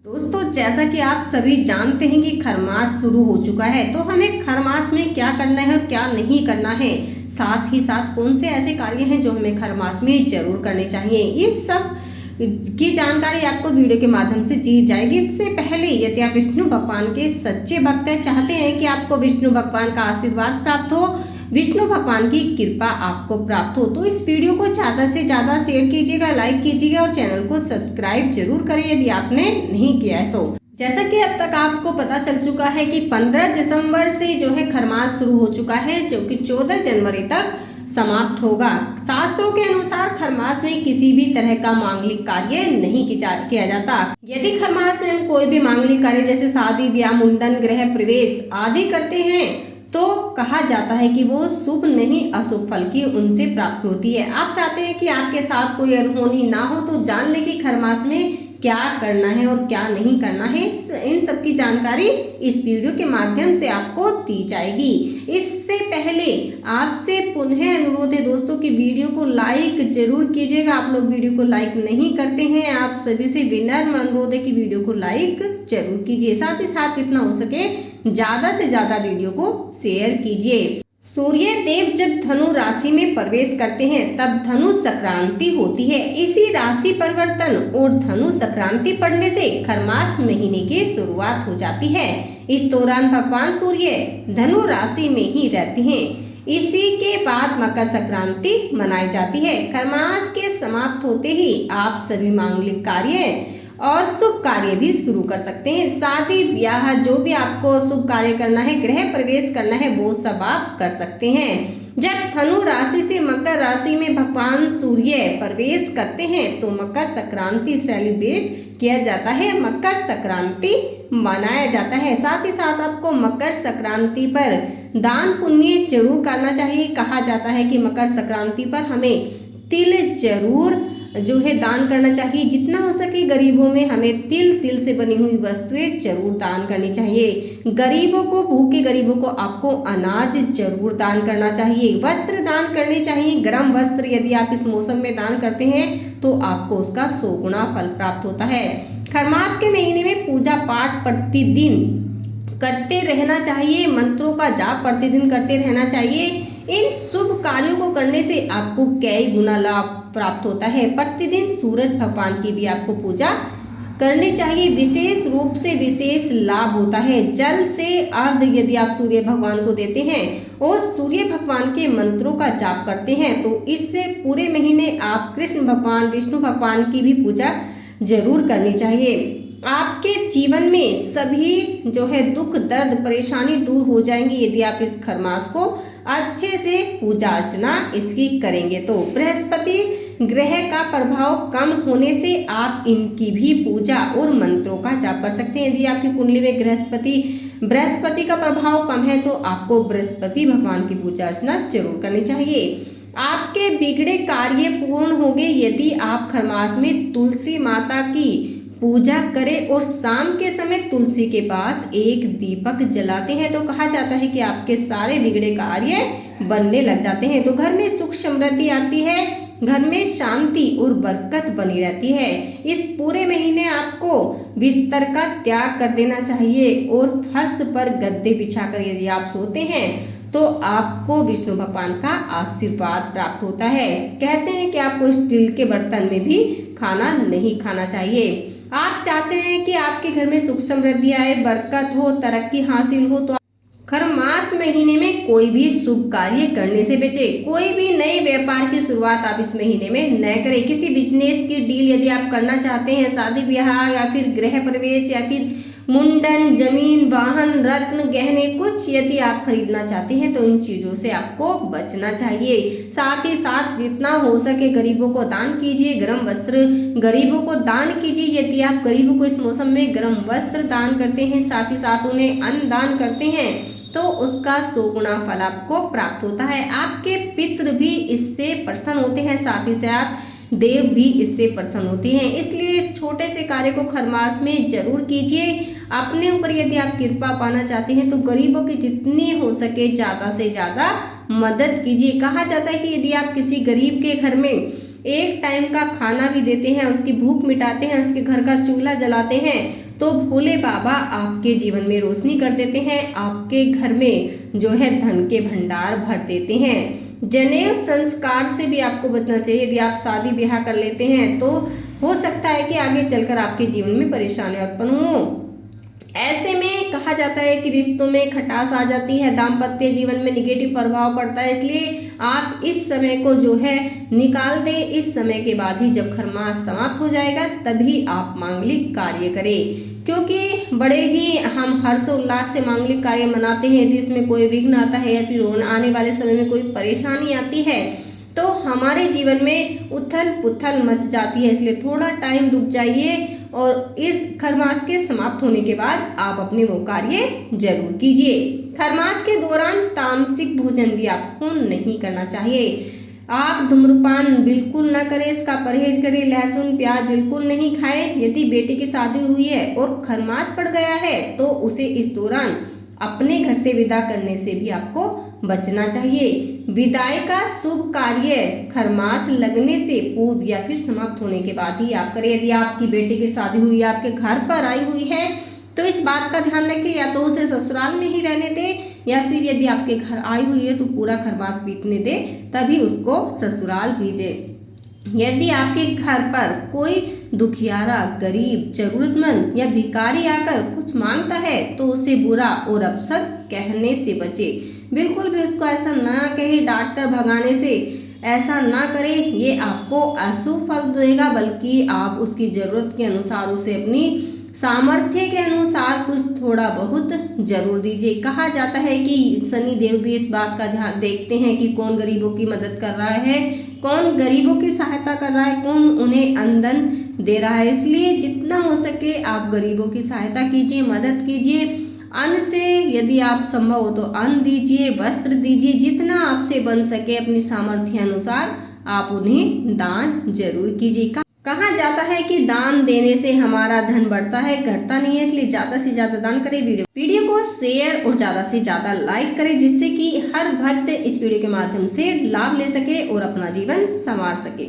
दोस्तों, जैसा कि आप सभी जानते हैं कि खरमास शुरू हो चुका है, तो हमें खरमास में क्या करना है और क्या नहीं करना है, साथ ही साथ कौन से ऐसे कार्य हैं जो हमें खरमास में जरूर करने चाहिए, ये सब की जानकारी आपको वीडियो के माध्यम से दी जाएगी। इससे पहले यदि आप विष्णु भगवान के सच्चे भक्त हैं, चाहते हैं कि आपको विष्णु भगवान का आशीर्वाद प्राप्त हो, विष्णु भगवान की कृपा आपको प्राप्त हो, तो इस वीडियो को ज़्यादा से ज़्यादा शेयर कीजिएगा, लाइक कीजिएगा और चैनल को सब्सक्राइब जरूर करें यदि आपने नहीं किया है तो। जैसा कि अब तक आपको पता चल चुका है कि 15 दिसंबर से जो है खरमास शुरू हो चुका है, जो कि 14 जनवरी तक समाप्त होगा। शास्त्रों के अनुसार खरमास में किसी भी तरह का मांगलिक कार्य नहीं किया जाता। यदि खरमास में हम कोई भी मांगलिक कार्य जैसे शादी ब्याह, मुंडन, गृह प्रवेश आदि करते हैं तो कहा जाता है कि वो शुभ नहीं अशुभ फल की उनसे प्राप्ति होती है। आप चाहते हैं कि आपके साथ कोई अनहोनी ना हो, तो जान लें कि खरमास में क्या करना है और क्या नहीं करना है, इन सब की जानकारी इस वीडियो के माध्यम से आपको दी जाएगी। इससे पहले आपसे पुनः अनुरोध है दोस्तों कि वीडियो को लाइक जरूर कीजिएगा। आप लोग वीडियो को लाइक नहीं करते हैं, आप सभी से विनम्र अनुरोध है कि वीडियो को लाइक जरूर कीजिए। साथ ही साथ जितना हो सके ज़्यादा से ज़्यादा वीडियो को शेयर कीजिए। सूर्य देव जब धनु राशि में प्रवेश करते हैं तब धनु संक्रांति होती है। इसी राशि परिवर्तन और धनु संक्रांति पड़ने से खरमास महीने की शुरुआत हो जाती है। इस दौरान भगवान सूर्य धनु राशि में ही रहते हैं। इसी के बाद मकर संक्रांति मनाई जाती है। खरमास के समाप्त होते ही आप सभी मांगलिक कार्य और शुभ कार्य भी शुरू कर सकते हैं। शादी ब्याह जो भी आपको शुभ कार्य करना है, गृह प्रवेश करना है, वो सब आप कर सकते हैं। जब धनु राशि से मकर राशि में भगवान सूर्य प्रवेश करते हैं तो मकर संक्रांति सेलिब्रेट किया जाता है, मकर संक्रांति मनाया जाता है। साथ ही साथ आपको मकर संक्रांति पर दान पुण्य जरूर करना चाहिए। कहा जाता है कि मकर संक्रांति पर हमें तिल जरूर जो है दान करना चाहिए। जितना हो सके गरीबों में हमें तिल से बनी हुई वस्तुएं जरूर दान करनी चाहिए। गरीबों को, भूखे गरीबों को आपको अनाज जरूर दान करना चाहिए। वस्त्र दान करने चाहिए। गर्म वस्त्र यदि आप इस मौसम में दान करते हैं तो आपको उसका 100 गुना फल प्राप्त होता है। खरमास के महीने में पूजा पाठ प्रतिदिन करते रहना चाहिए, मंत्रों का जाप प्रतिदिन करते रहना चाहिए। इन शुभ कार्यों को करने से आपको कई गुना लाभ प्राप्त होता है। प्रतिदिन सूरज भगवान की भी आपको पूजा करनी चाहिए, विशेष रूप से विशेष लाभ होता है। जल से अर्घ यदि आप सूर्य भगवान को देते हैं और सूर्य भगवान के मंत्रों का जाप करते हैं तो इससे पूरे महीने आप कृष्ण भगवान, विष्णु भगवान की भी पूजा जरूर करनी चाहिए। आपके जीवन में सभी जो है दुख दर्द परेशानी दूर हो जाएंगी यदि आप इस खरमास को अच्छे से पूजा अर्चना इसकी करेंगे तो। बृहस्पति ग्रह का प्रभाव कम होने से आप इनकी भी पूजा और मंत्रों का जाप कर सकते हैं। यदि आपकी कुंडली में बृहस्पति का प्रभाव कम है तो आपको बृहस्पति भगवान की पूजा अर्चना जरूर करनी चाहिए। आपके बिगड़े कार्य पूर्ण होंगे यदि आप खरमास में तुलसी माता की पूजा करें और शाम के समय तुलसी के पास एक दीपक जलाते हैं तो कहा जाता है कि आपके सारे बिगड़े कार्य बनने लग जाते हैं। तो घर में सुख समृद्धि आती है, घर में शांति और बरकत बनी रहती है। इस पूरे महीने आपको बिस्तर का त्याग कर देना चाहिए और फर्श पर गद्दे बिछाकर यदि आप सोते हैं तो आपको विष्णु भगवान का आशीर्वाद प्राप्त होता है। कहते हैं कि आपको स्टील के बर्तन में भी खाना नहीं खाना चाहिए। आप चाहते हैं कि आपके घर में सुख समृद्धि आए, बरकत हो, तरक्की हासिल हो तो खरमास महीने में कोई भी शुभ कार्य करने से बचे। कोई भी नए व्यापार की शुरुआत आप इस महीने में न करें। किसी बिजनेस की डील यदि आप करना चाहते हैं, शादी ब्याह या फिर गृह प्रवेश या फिर मुंडन, जमीन, वाहन, रत्न, गहने कुछ यदि आप खरीदना चाहते हैं तो इन चीजों से आपको बचना चाहिए। साथ ही साथ जितना हो सके गरीबों को दान कीजिए, गर्म वस्त्र गरीबों को दान कीजिए। यदि आप गरीबों को इस मौसम में गर्म वस्त्र दान करते हैं, साथ ही साथ उन्हें अन्न दान करते हैं तो उसका 100 गुना फल आपको प्राप्त होता है। आपके पितृ भी इससे प्रसन्न होते हैं, साथ ही साथ देव भी इससे प्रसन्न होते हैं। इसलिए इस छोटे से कार्य को खरमास में जरूर कीजिए। अपने ऊपर यदि आप कृपा पाना चाहते हैं तो गरीबों की जितनी हो सके ज़्यादा से ज़्यादा मदद कीजिए। कहा जाता है कि यदि आप किसी गरीब के घर में एक टाइम का खाना भी देते हैं, उसकी भूख मिटाते हैं, उसके घर का चूल्हा जलाते हैं, तो भोले बाबा आपके जीवन में रोशनी कर देते हैं, आपके घर में जो है धन के भंडार भर देते हैं। जनेऊ संस्कार से भी आपको बचना चाहिए। यदि आप शादी ब्याह कर लेते हैं तो हो सकता है कि आगे चलकर आपके जीवन में परेशानियां उत्पन्न हो। ऐसे में कहा जाता है कि रिश्तों में खटास आ जाती है, दाम्पत्य जीवन में निगेटिव प्रभाव पड़ता है। इसलिए आप इस समय को जो है निकाल दें। इस समय के बाद ही जब खरमास समाप्त हो जाएगा तभी आप मांगलिक कार्य करें, क्योंकि बड़े ही हम हर्षोल्लास से मांगलिक कार्य मनाते हैं। यदि इसमें कोई विघ्न आता है या फिर आने वाले समय में कोई परेशानी आती है तो हमारे जीवन में उथल पुथल मच जाती है। इसलिए थोड़ा टाइम रुक जाइए और इस खरमास के समाप्त होने के बाद आप अपने वो कार्य जरूर कीजिए। खरमास के दौरान तामसिक भोजन भी आपको नहीं करना चाहिए। आप धूम्रपान बिल्कुल ना करें, इसका परहेज करें। लहसुन प्याज बिल्कुल नहीं खाएं। यदि बेटी की शादी हुई है और खरमास पड़ गया है तो उसे इस दौरान अपने घर से विदा करने से भी आपको बचना चाहिए। विदाई का शुभ कार्य खरमास लगने से पूर्व या फिर समाप्त होने के बाद ही आप करें। यदि आपकी बेटी की शादी हुई, आपके घर पर आई हुई है, तो इस बात का ध्यान रखें, या तो उसे ससुराल में ही रहने दें या फिर यदि आपके घर आई हुई है तो पूरा खरमास बीतने दें, तभी उसको ससुराल भेजें। यदि आपके घर पर कोई दुखियारा, गरीब, जरूरतमंद या भिखारी आकर कुछ मांगता है तो उसे बुरा और अपशब्द कहने से बचे। बिल्कुल भी उसको ऐसा ना कहे, डांट कर भगाने से ऐसा ना करें, ये आपको अशुभ फल देगा, बल्कि आप उसकी जरूरत के अनुसार उसे अपनी सामर्थ्य के अनुसार कुछ थोड़ा बहुत जरूर दीजिए। कहा जाता है कि शनि देव भी इस बात का ध्यान देखते हैं कि कौन गरीबों की मदद कर रहा है, कौन गरीबों की सहायता कर रहा है, कौन उन्हें अन्न दे रहा है। इसलिए जितना हो सके आप गरीबों की सहायता कीजिए, मदद कीजिए। अन्न से यदि आप संभव हो तो अन्न दीजिए, वस्त्र दीजिए, जितना आपसे बन सके अपनी सामर्थ्य अनुसार आप उन्हें दान जरूर कीजिए। कहा जाता है कि दान देने से हमारा धन बढ़ता है, घटता नहीं है। इसलिए ज्यादा से ज्यादा दान करें। वीडियो को शेयर और ज्यादा से ज्यादा लाइक करें, जिससे कि हर भक्त इस वीडियो के माध्यम से लाभ ले सके और अपना जीवन संवार सके।